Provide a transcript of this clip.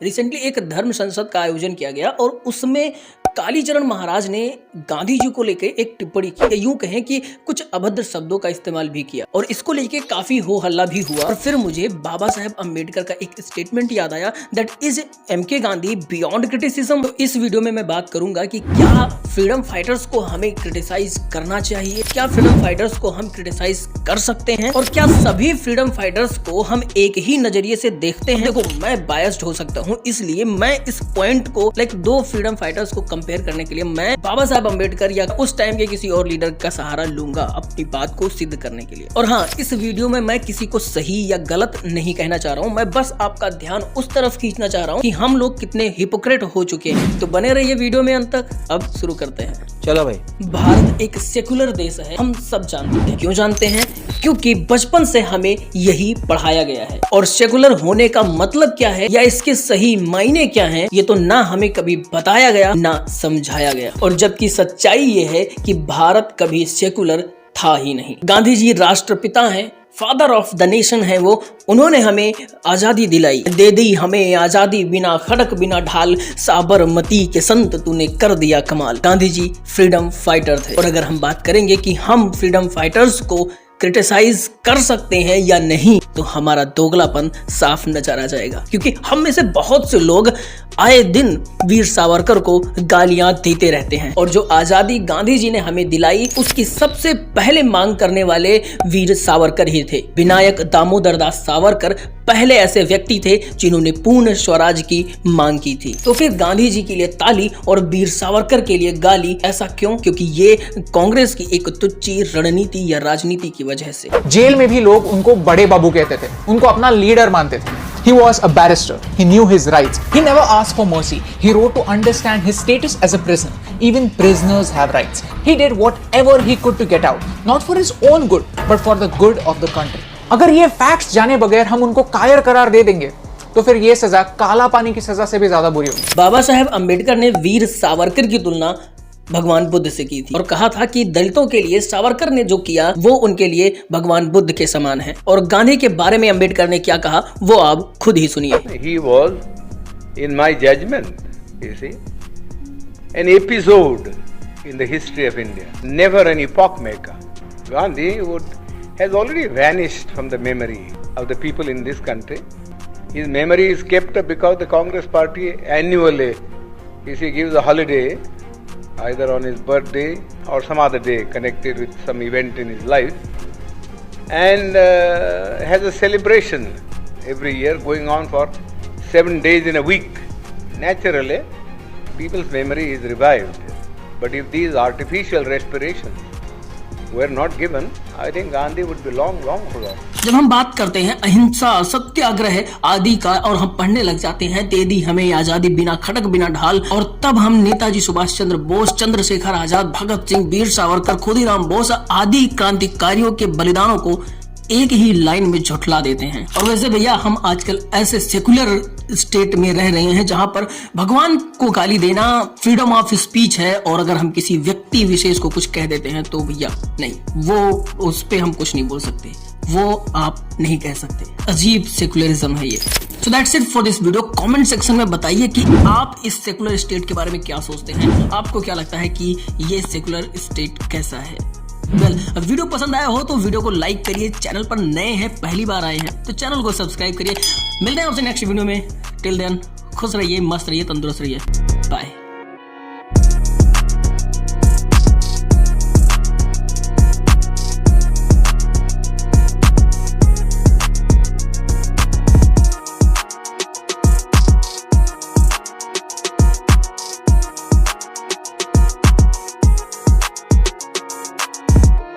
Recently एक धर्म संसद का आयोजन किया गया और उसमें कालीचरण महाराज ने गांधी जी को लेकर एक टिप्पणी की। यूं कहें कि कुछ अभद्र शब्दों का इस्तेमाल भी किया और इसको लेके काफी हो हल्ला भी हुआ। और फिर मुझे बाबा साहेब अम्बेडकर का एक स्टेटमेंट याद आया, that is MK Gandhi beyond criticism. तो इस वीडियो में मैं बात करूंगा कि क्या फ्रीडम फाइटर्स को हमें क्रिटिसाइज करना चाहिए, क्या फ्रीडम फाइटर्स को हम क्रिटिसाइज कर सकते हैं और क्या सभी फ्रीडम फाइटर्स को हम एक ही नजरिए से देखते हैं। देखो, मैं बायस्ड हो सकता हूँ, इसलिए मैं इस पॉइंट को दो फ्रीडम फाइटर्स को कंपेयर करने के लिए मैं बाबा साहब अम्बेडकर या उस टाइम के किसी और लीडर का सहारा लूंगा अपनी बात को सिद्ध करने के लिए। और हाँ, इस वीडियो में मैं किसी को सही या गलत नहीं कहना चाह रहा हूँ, मैं बस आपका ध्यान उस तरफ खींचना चाह रहा हूँ कि हम लोग कितने हिपोक्रेट हो चुके हैं। तो बने रहिए वीडियो में अंत तक। अब शुरू करते हैं। चलो भाई। भारत एक सेकुलर देश है, हम सब जानते हैं। क्यों जानते हैं? क्योंकि बचपन से हमें यही पढ़ाया गया है। और सेकुलर होने का मतलब क्या है या इसके सही मायने क्या हैं, ये तो ना हमें कभी बताया गया ना समझाया गया। और जबकि सच्चाई ये है कि भारत कभी सेकुलर था ही नहीं। गांधी जी राष्ट्रपिता हैं, फादर ऑफ द नेशन है वो। उन्होंने हमें आजादी दिलाई, दे दी हमें आजादी बिना खड़क बिना ढाल, साबरमती के संत तूने कर दिया कमाल। गांधी जी फ्रीडम फाइटर थे। और अगर हम बात करेंगे कि हम फ्रीडम फाइटर्स को क्रिटिसाइज कर सकते हैं या नहीं, तो हमारा दोगलापन साफ नजर आ जाएगा। क्योंकि हम में से बहुत से लोग आए दिन वीर सावरकर को गालियां देते रहते हैं। और जो आजादी गांधी जी ने हमें दिलाई, उसकी सबसे पहले मांग करने वाले वीर सावरकर ही थे। विनायक दामोदर दास सावरकर पहले ऐसे व्यक्ति थे जिन्होंने पूर्ण स्वराज की मांग की थी। तो फिर गांधी जी के लिए ताली और वीर सावरकर के लिए गाली, ऐसा क्यों? क्योंकि ये कांग्रेस की एक तुच्ची रणनीति या राजनीति की वजह से। जेल में भी लोग उनको बड़े बाबू कहते थे, उनको अपना लीडर मानते थे। He was a barrister. He knew his rights. He never asked for mercy. He wrote to understand his status as a prisoner. Even prisoners have rights. He did whatever he could to get out, not for his own good, but for the good of the country. अगर ये facts जाने बगैर हम उनको कायर करार दे देंगे, तो फिर ये सजा काला पानी की सजा से भी ज्यादा बुरी होगी। बाबा साहेब अम्बेडकर ने वीर सावरकर की तुलना भगवान बुद्ध से की थी और कहा था कि दलितों के लिए सावरकर ने जो किया वो उनके लिए भगवान बुद्ध के समान है। और गांधी के बारे में अम्बेडकर ने क्या कहा वो आप खुद ही सुनिए। He was, in my judgment, you see, an episode in the history of India, never an epoch maker. Gandhi has already vanished from the memory of the people in this country. His memory is kept because the Congress Party annually, you see, gives a holiday either on his birthday or some other day connected with some event in his life, and has a celebration every year going on for 7 days in a week. Naturally, people's memory is revived. But if these artificial respirations were not given, I think Gandhi would be long ago. जब हम बात करते हैं अहिंसा सत्याग्रह आदि का और हम पढ़ने लग जाते हैं दे दी हमें आजादी बिना खड़क बिना ढाल, और तब हम नेताजी सुभाष चंद्र बोस, चंद्रशेखर आजाद, भगत सिंह, वीर सावरकर, खुदीराम बोस आदि क्रांतिकारियों के बलिदानों को एक ही लाइन में झुठला देते हैं। और वैसे भैया, हम आजकल ऐसे सेकुलर स्टेट में रह रहे हैं जहां पर भगवान को गाली देना फ्रीडम ऑफ स्पीच है, और अगर हम किसी व्यक्ति विशेष को कुछ कह देते हैं तो भैया नहीं, वो उस पे हम कुछ नहीं बोल सकते, वो आप नहीं कह सकते। अजीब सेकुलरिज्म है ये। So that's it for this video. Comment section में बताइए कि आप इस सेकुलर स्टेट के बारे में क्या सोचते हैं। आपको क्या लगता है कि ये सेकुलर स्टेट कैसा है? वीडियो पसंद आया हो तो वीडियो को लाइक करिए, चैनल पर नए हैं, पहली बार आए हैं तो चैनल को सब्सक्राइब करिए। मिलते हैं आपसे नेक्स्ट वीडियो में। टिल देन खुश रहिए, मस्त रहिए, तंदुरुस्त रहिए।